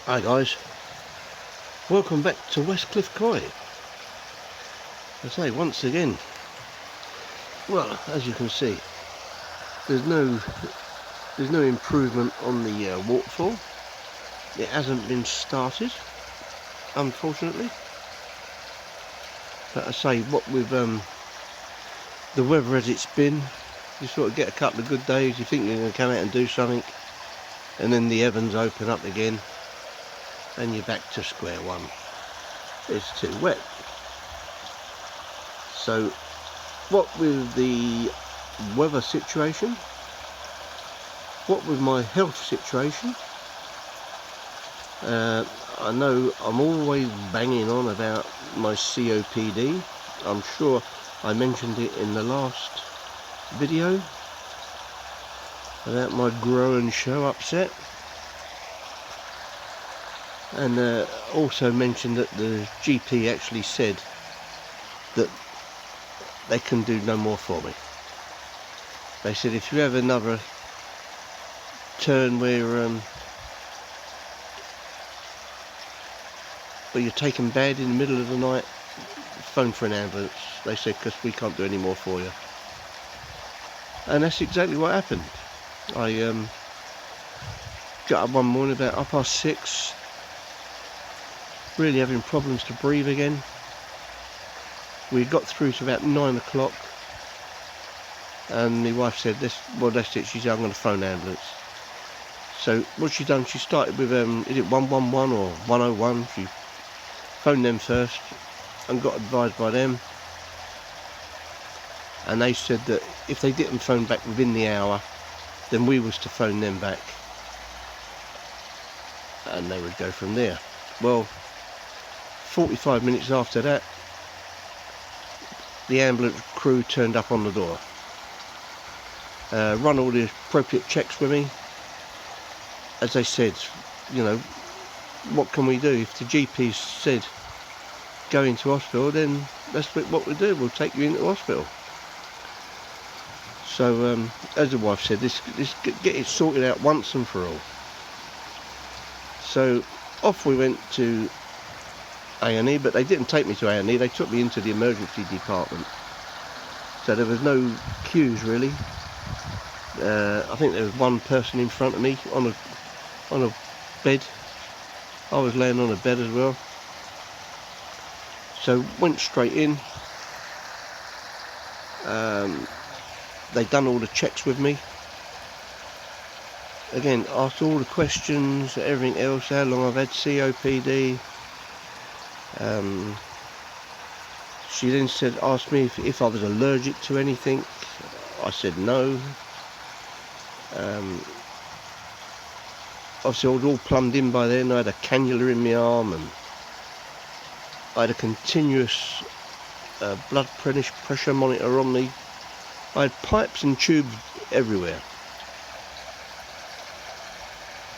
Hi guys, welcome back to Westcliff Coy. I say once again, well, as you can see, there's no improvement on the waterfall. It hasn't been started, unfortunately. But I say, what with the weather as it's been, you sort of get a couple of good days, you think you're going to come out and do something, and then the heavens open up again and you're back to square one. It's too wet. So what with the weather situation, what with my health situation, I know I'm always banging on about my COPD. I'm sure I mentioned it in the last video about my grow and show upset, and also mentioned that the GP actually said that they can do no more for me. They said if you have another turn where you're taken bad in the middle of the night, phone for an ambulance. They said, because we can't do any more for you. And that's exactly what happened. I got up one morning about 6:30, really having problems to breathe again. We got through to about 9 o'clock, and my wife said, that's it. She said, I'm going to phone an ambulance. So what she done, she started with is it 111 or 101? She phoned them first and got advised by them, and they said that if they didn't phone back within the hour, then we was to phone them back and they would go from there. Well, 45 minutes after that, the ambulance crew turned up on the door, run all the appropriate checks with me. As they said, you know, what can we do? If the GP said go into hospital, then that's what we do. We'll take you into hospital. So as the wife said, this get it sorted out once and for all. So off we went to A&E, but they didn't take me to A&E. They took me into the emergency department. So there was no queues really. I think there was one person in front of me on a bed. I was laying on a bed as well. So went straight in. They done all the checks with me. Again, asked all the questions, everything else, how long I've had COPD. She then asked me if I was allergic to anything. I said no. Obviously I was all plumbed in by then. I had a cannula in my arm, and I had a continuous blood pressure monitor on me. I had pipes and tubes everywhere.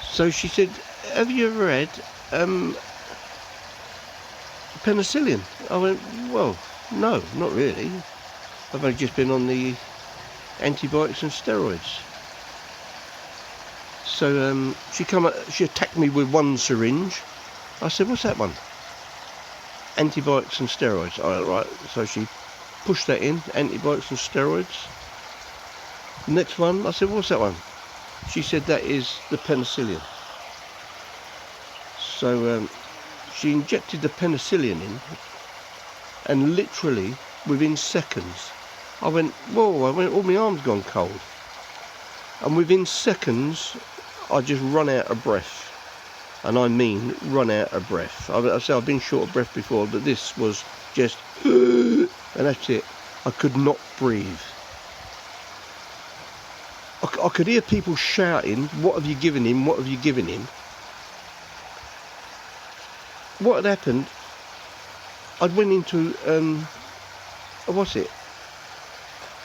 So she said, have you ever had penicillin? I went, well, no, not really. I've only just been on the antibiotics and steroids. So she attacked me with one syringe. I said, what's that one? Antibiotics and steroids. All right. So she pushed that in, antibiotics and steroids. The next one, I said, what's that one? She said, that is the penicillin. So she injected the penicillin in, and literally within seconds, I went, all my arm's gone cold. And within seconds, I just run out of breath. And I mean run out of breath. I say I've been short of breath before, but this was just, and that's it. I could not breathe. I could hear people shouting, what have you given him, what have you given him? What had happened, I'd went into,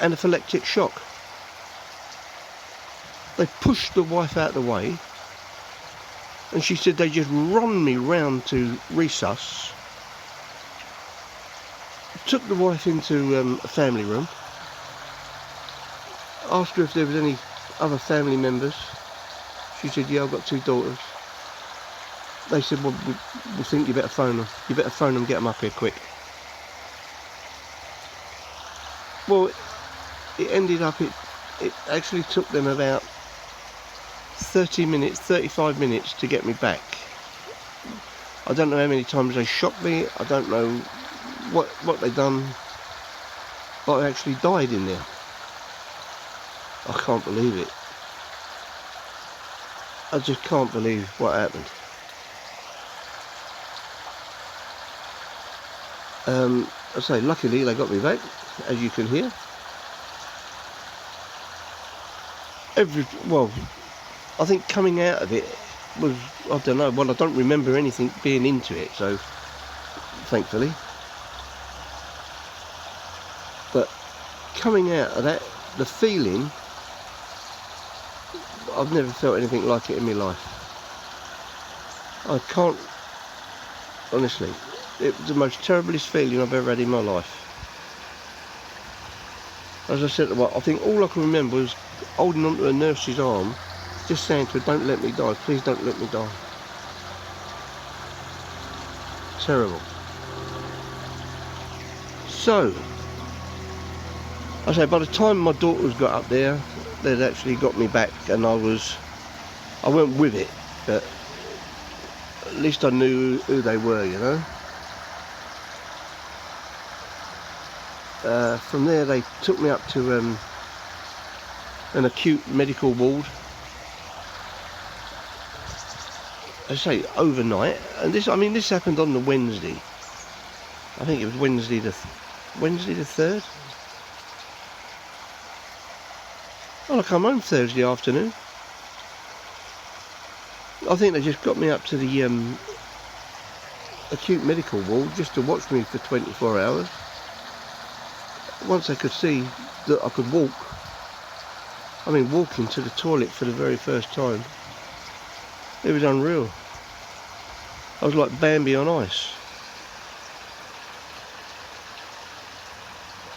anaphylactic shock. They pushed the wife out of the way, and she said they just run me round to resus, took the wife into a family room, asked her if there was any other family members. She said, yeah, I've got 2 daughters. they said, well, we think you better phone them. You better phone them, get them up here quick. Well, it ended up, it actually took them about 30 minutes, 35 minutes to get me back. I don't know how many times they shocked me. I don't know what they done, but I actually died in there. I can't believe it. I just can't believe what happened. I say, luckily they got me back, as you can hear. Well, I think coming out of it was, I don't know, well, I don't remember anything being into it, so thankfully. But coming out of that, the feeling, I've never felt anything like it in my life. I can't, honestly, it was the most terriblest feeling I've ever had in my life. As I said, I think all I can remember was holding onto a nurse's arm, just saying to her, don't let me die, please don't let me die. Terrible. So, I say, by the time my daughters got up there, they'd actually got me back, and I went with it, but at least I knew who they were, you know. From there they took me up to an acute medical ward. I say overnight, and this happened on the Wednesday. I think it was Wednesday the 3rd. Well, I come home Thursday afternoon. I think they just got me up to the acute medical ward just to watch me for 24 hours. Once they could see that I could walk, walking to the toilet for the very first time, it was unreal. I was like Bambi on ice.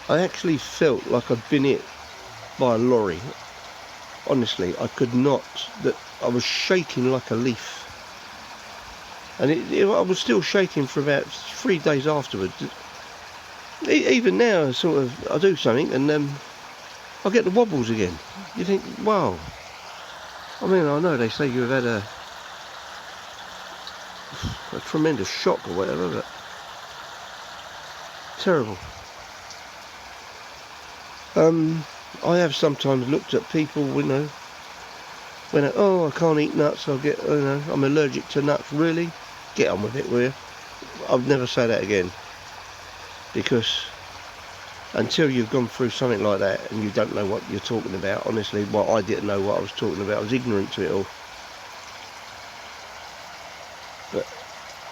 I actually felt like I'd been hit by a lorry. Honestly, I could not. I was shaking like a leaf. And I was still shaking for about 3 days afterwards. Even now, I do something and I get the wobbles again. You think, wow. I know they say you've had a tremendous shock or whatever, but terrible. I have sometimes looked at people, when I can't eat nuts, I'm allergic to nuts. Really? Get on with it, will you? I'll never say that again. Because until you've gone through something like that and you don't know what you're talking about, honestly, I didn't know what I was talking about. I was ignorant to it all. But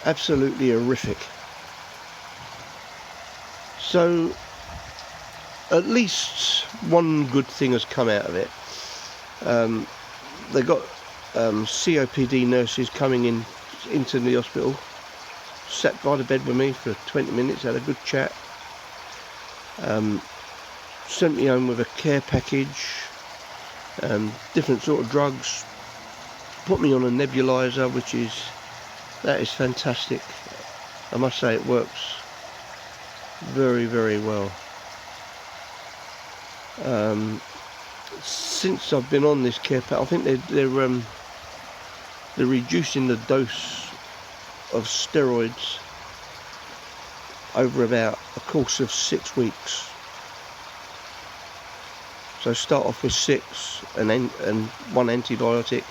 absolutely horrific. So at least one good thing has come out of it. They got COPD nurses coming into the hospital, sat by the bed with me for 20 minutes, had a good chat, sent me home with a care package, different sort of drugs, put me on a nebulizer, that is fantastic. I must say it works very, very well. Since I've been on this care pack, I think they're reducing the dose of steroids over about a course of 6 weeks. So start off with 6 and 1 antibiotic,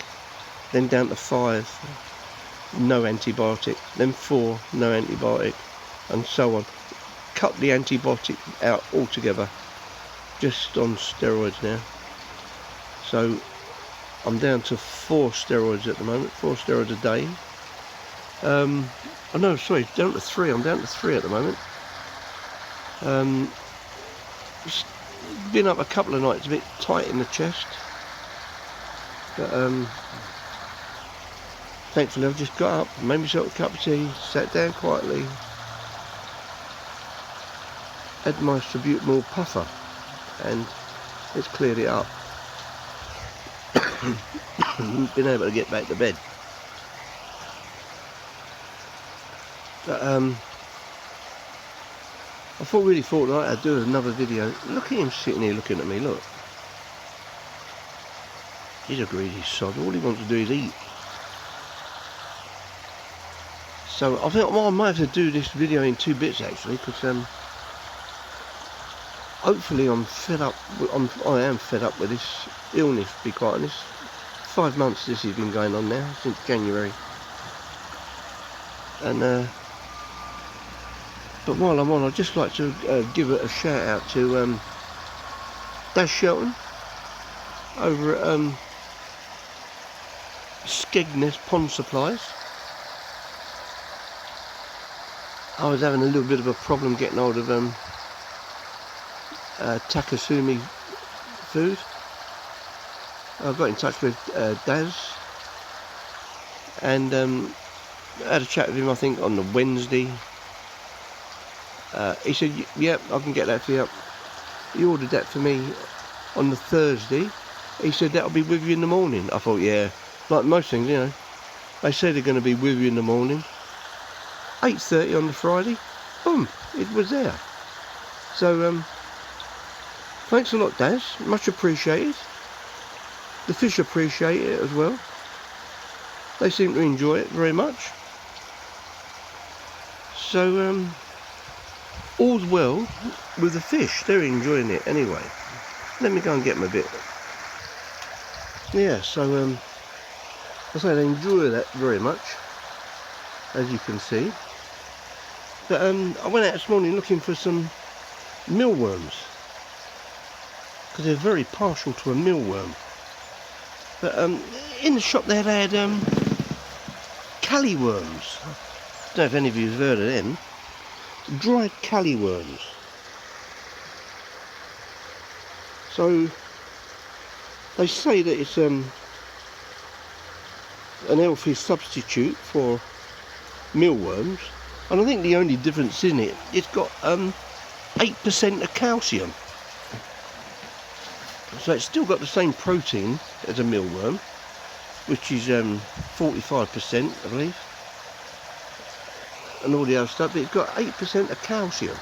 then down to 5, no antibiotic, then 4, no antibiotic, and so on. Cut the antibiotic out altogether, just on steroids now. So I'm down to 4 steroids at the moment, 4 steroids a day. Down to 3. I'm down to 3 at the moment. Been up a couple of nights, a bit tight in the chest, but thankfully I've just got up, made myself a cup of tea, sat down quietly, had my Subutemal puffer, and it's cleared it up. Been able to get back to bed. But I really thought that I'd do another video. Look at him sitting here looking at me, look. He's a greedy sod, all he wants to do is eat. So I think I might have to do this video in 2 bits actually, because hopefully I'm fed up. I am fed up with this illness, to be quite honest. 5 months this has been going on now, since January. And but while I'm on, I'd just like to give a shout out to Daz Shelton over at Skegness Pond Supplies. I was having a little bit of a problem getting hold of Takasumi food. I got in touch with Daz and I had a chat with him, I think on the Wednesday. He said, yep, I can get that for you. He ordered that for me on the Thursday. He said that'll be with you in the morning. I thought, yeah, like most things, you know, they say they're going to be with you in the morning. 8:30 on the Friday, boom, it was there. So thanks a lot, Daz, much appreciated. The fish appreciate it as well. They seem to enjoy it very much. So all's well with the fish, they're enjoying it anyway. Let me go and get them a bit. Yeah, so I say they enjoy that very much, as you can see. But I went out this morning looking for some mealworms, because they're very partial to a mealworm. But in the shop there they had caliworms. I don't know if any of you have heard of them. Dried caliworms. So they say that it's an healthy substitute for mealworms, and I think the only difference in it, it's got 8% of calcium. So it's still got the same protein as a mealworm, which is 45%, I believe, and all the other stuff, but it's got 8% of calcium.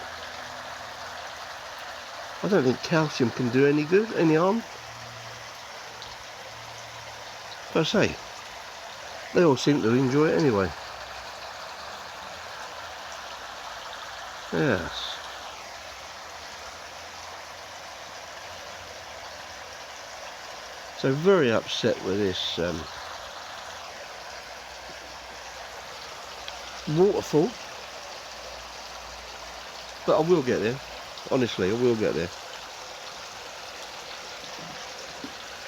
I don't think calcium can do any good, any harm. But I say, they all seem to enjoy it anyway. Yes. So very upset with this waterfall, but I will get there. Honestly, I will get there.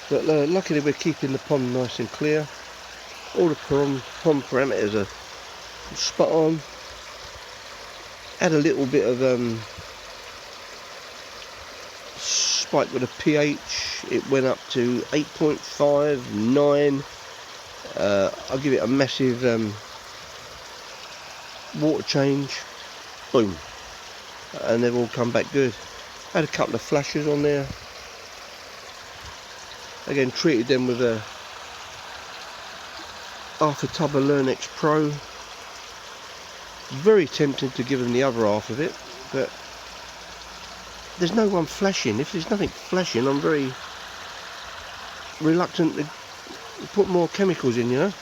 But luckily we're keeping the pond nice and clear. All the pond parameters are spot on. Had a little bit of spike with a pH. It went up to 8.5, 9. I'll give it a massive water change. Boom. And they've all come back good. Had a couple of flashes on there. Again, treated them with a half a tub of Lernex Pro. Very tempted to give them the other half of it, but there's no one flashing. If there's nothing flashing, I'm very reluctant to put more chemicals in, you know.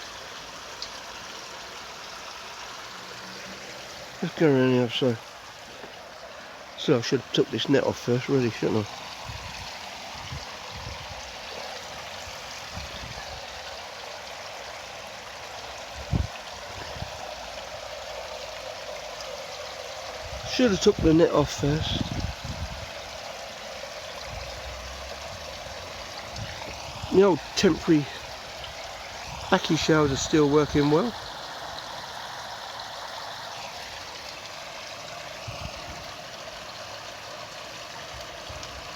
Let's go around the other side. So I should have took this net off first, really, shouldn't I? Should have took the net off first. The old temporary backy shells are still working well.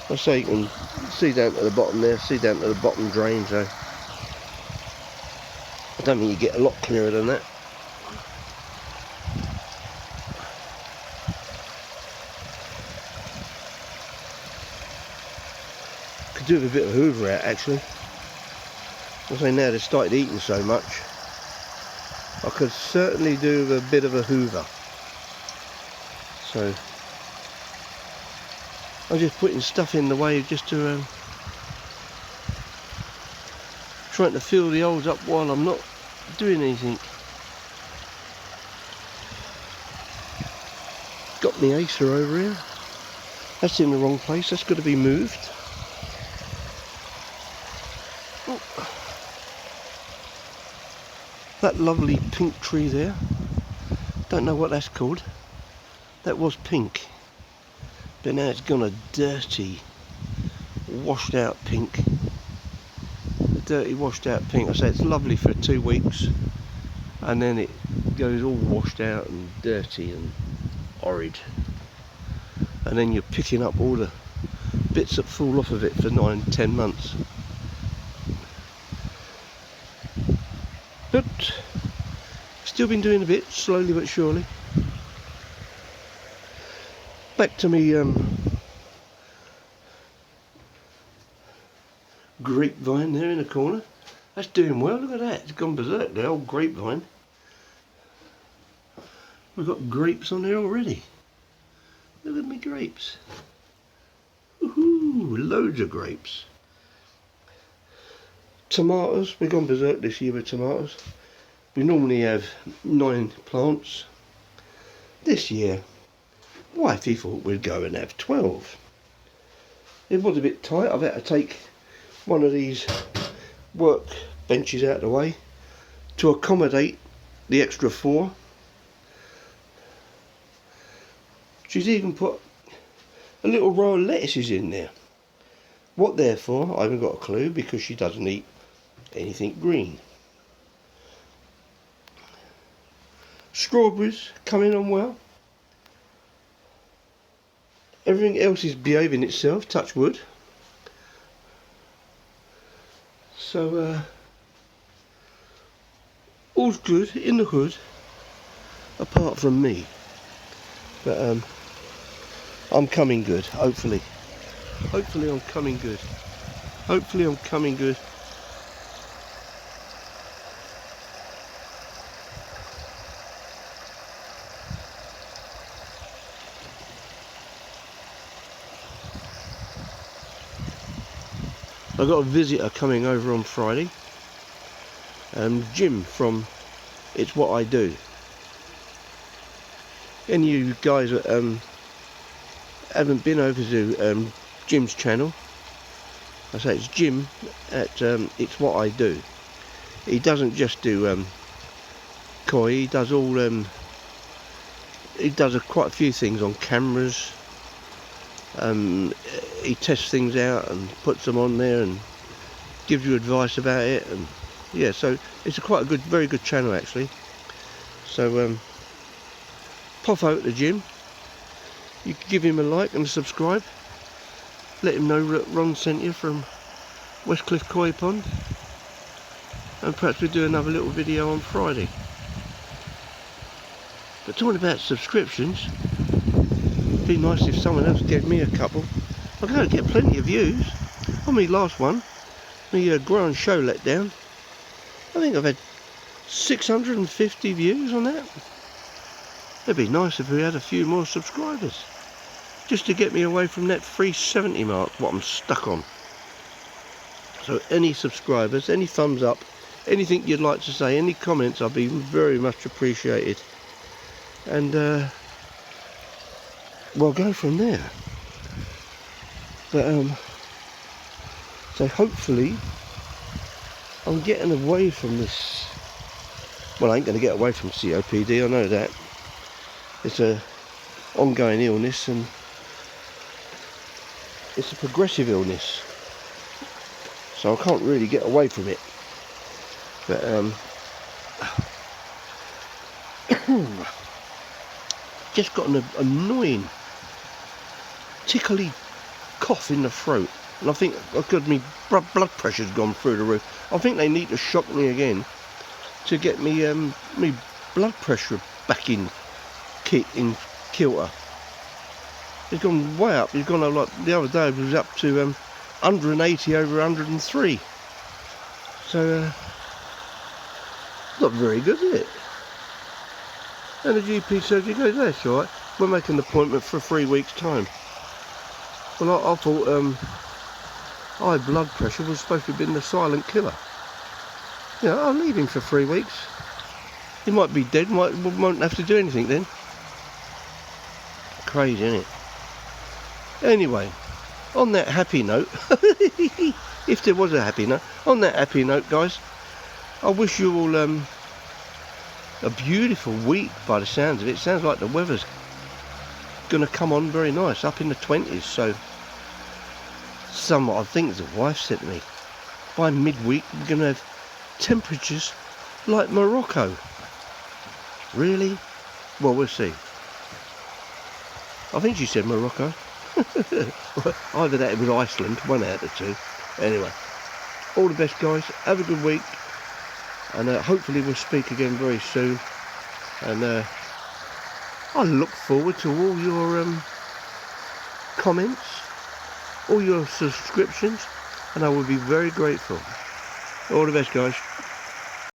I say you can see down to the bottom there, see down to the bottom drain, so I don't think you get a lot clearer than that. Could do with a bit of hoover out actually. I say now they've started eating so much, I could certainly do with a bit of a hoover. So I'm just putting stuff in the way just to trying to fill the holes up while I'm not doing anything. Got my Acer over here. That's in the wrong place. That's got to be moved. Oh. That lovely pink tree there. Don't know what that's called. That was pink. But now it's gone a dirty, washed out pink. Dirty, washed out pink. I say it's lovely for 2 weeks. And then it goes all washed out and dirty and horrid. And then you're picking up all the bits that fall off of it for 9-10 months. But still been doing a bit, slowly but surely. Back to me grapevine there in the corner. That's doing well. Look at that, it's gone berserk, the old grapevine. We've got grapes on there already. Look at me grapes. Woohoo! Loads of grapes. Tomatoes. We've gone berserk this year with tomatoes. We normally have 9 plants. This year, wifey thought we'd go and have 12. It was a bit tight. I've had to take one of these work benches out of the way to accommodate the extra 4. She's even put a little row of lettuces in there. What they're for, I haven't got a clue, because she doesn't eat anything green. Strawberries coming on well. Everything else is behaving itself, touch wood. So, all's good in the hood, apart from me. But I'm coming good, hopefully. Hopefully I'm coming good. Hopefully I'm coming good. I've got a visitor coming over on Friday. Jim from It's What I Do. Any of you guys that haven't been over to Jim's channel, I say it's Jim at It's What I Do. He doesn't just do koi, he does all he does quite a few things on cameras. He tests things out and puts them on there and gives you advice about it, and yeah, so it's quite a good, very good channel actually. So pop out to Jim. You can give him a like and a subscribe. Let him know that Ron sent you from Westcliff Koi Pond. And perhaps we'll do another little video on Friday. But talking about subscriptions, it'd be nice if someone else gave me a couple. I'm going to get plenty of views. On my last one, the Grow and Show let down, I think I've had 650 views on that. It'd be nice if we had a few more subscribers, just to get me away from that 370 mark, what I'm stuck on. So any subscribers, any thumbs up, anything you'd like to say, any comments, I'd be very much appreciated. And we'll go from there. But so hopefully I'm getting away from this. Well, I ain't going to get away from COPD, I know that. It's a ongoing illness, and it's a progressive illness, so I can't really get away from it. But just got an annoying tickly cough in the throat, and I think my blood pressure's gone through the roof. I think they need to shock me again to get me me blood pressure back in kilter. It's gone way up. It's gone up, like the other day it was up to 180 over 103. So not very good, is it? And the GP says, he goes, that's all right, we'll make an appointment for 3 weeks' time. Well, I thought high blood pressure was supposed to have been the silent killer. You know, I'll leave him for 3 weeks. He might be dead, won't have to do anything then. Crazy, isn't it? Anyway, on that happy note, if there was a happy note, on that happy note, guys, I wish you all a beautiful week by the sounds of it. It sounds like the weather's going to come on very nice, up in the 20s, so I think the wife said to me, by midweek we're going to have temperatures like Morocco. Really? Well, we'll see. I think she said Morocco. Either that, it was Iceland, one out of the two. Anyway, all the best, guys. Have a good week, and hopefully we'll speak again very soon. And I look forward to all your comments, all your subscriptions, and I will be very grateful. All the best, guys.